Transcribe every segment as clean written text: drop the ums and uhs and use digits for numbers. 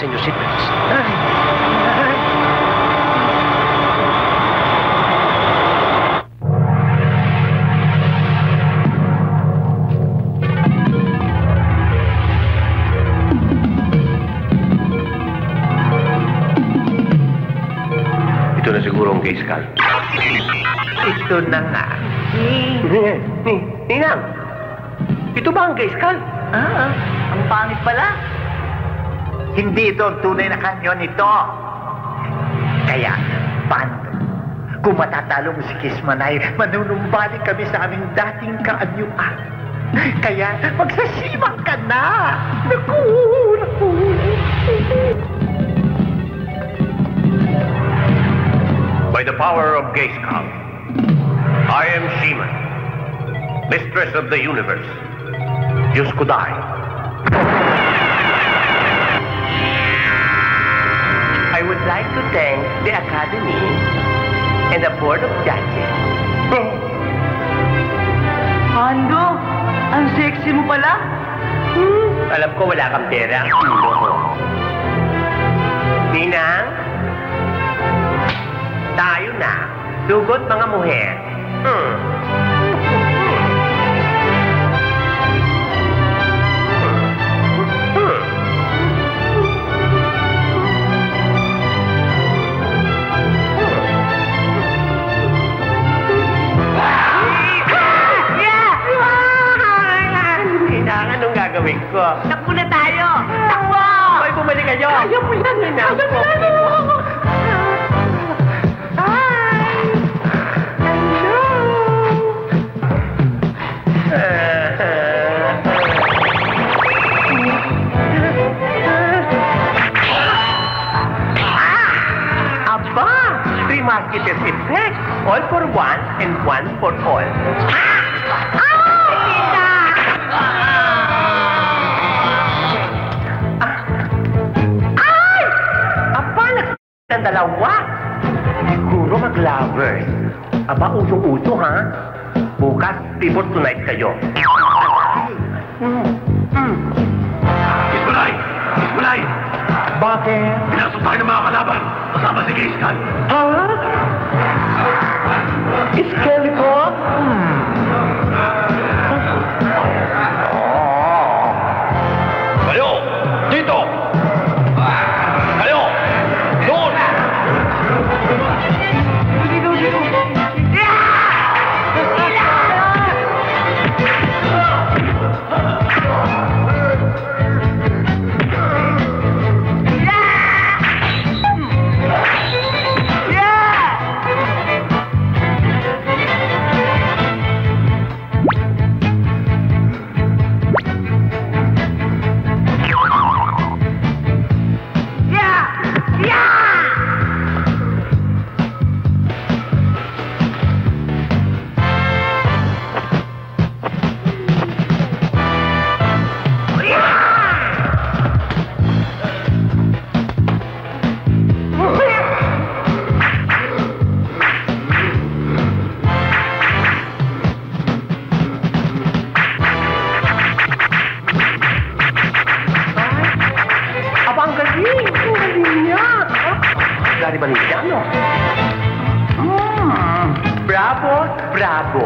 sa inyong seatbelts. Ito na siguro ang case, Cal. Ito na nga. Ninang, ito ba ang case, Cal? Ang pangit pala. Hindi ito ang tunay na kanyon ito. Kaya, paano? Kung matatalo mo si Kismanay, manunumbalik kami sa aming dating kaanyuan. Kaya, magsasimang ka na. Naku. By the power of Grayskull, I am She-Man, mistress of the universe. Diyos ko dahil. I would like to thank the Academy and the Board of Judges. Ando, ang sexy mo pala. Alam ko wala kang pera ang ulo ko. Ninang, tayo na. Dugot mga muher. Ninang, anong gagawin ko? Takbo na tayo! Takbo! Hoy, bumalik kayo! Kaya mo yan, Ninang, kaya mo yan. Marketer's effect. All for one and one for all. Ay! Aba, ng dalawa. Siguro mag-lovers. Aba, uso-uso, ha? Bukas, pivot tonight kayo. Ismalay! Ismalay! Bakit? Pinasok tayo ng mga kalaban. Kasama si Grayskull. Ha? Skeleton? Kayo! Dito! Kayo! Doon! Gary Valenciano. Bravo, bravo.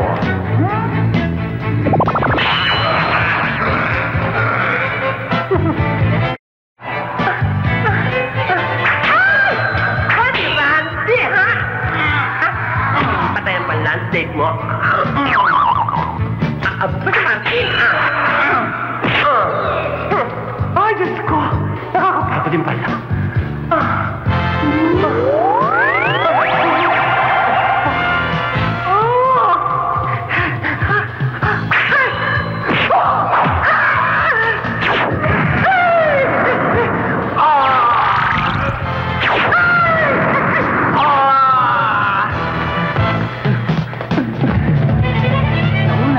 Panlante, ha? Patayan pa lunch date mo. Aba naman, ay, Diyos ko. Nakakapagod din pala.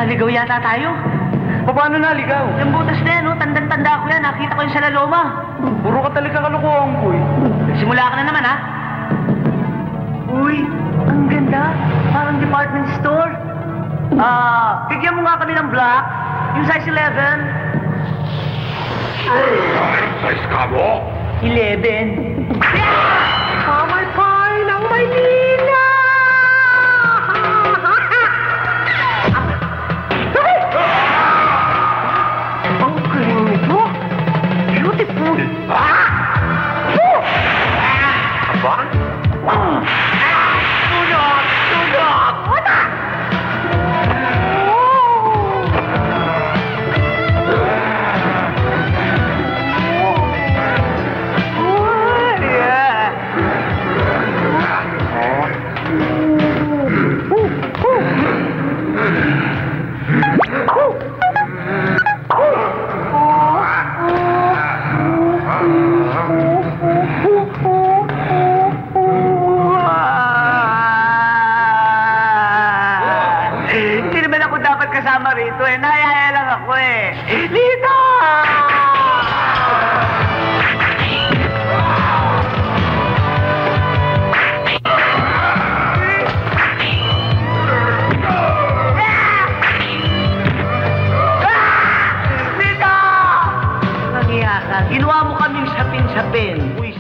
Naligaw yata tayo. Paano naligaw? Yung butas na yan, tandang-tanda ko yan. Nakita ko yung sa laloma. Puro ka talaga kalokohan ko eh. Simula ka na naman, ha? Uy, ang ganda. Parang department store. Bigyan mo nga kami ng black. Yung size 11. Size ka mo? 11. Pamay-pay ng Maynila! Ang galing nito! Beautiful! Aba? Tulog! Tulog! Wala! Hindi naman ako dapat kasama rito eh. Nayaya lang ako eh. Lito! Lito! Nangiya ka. Ginawa mo kaming sapin-sapin. Uy,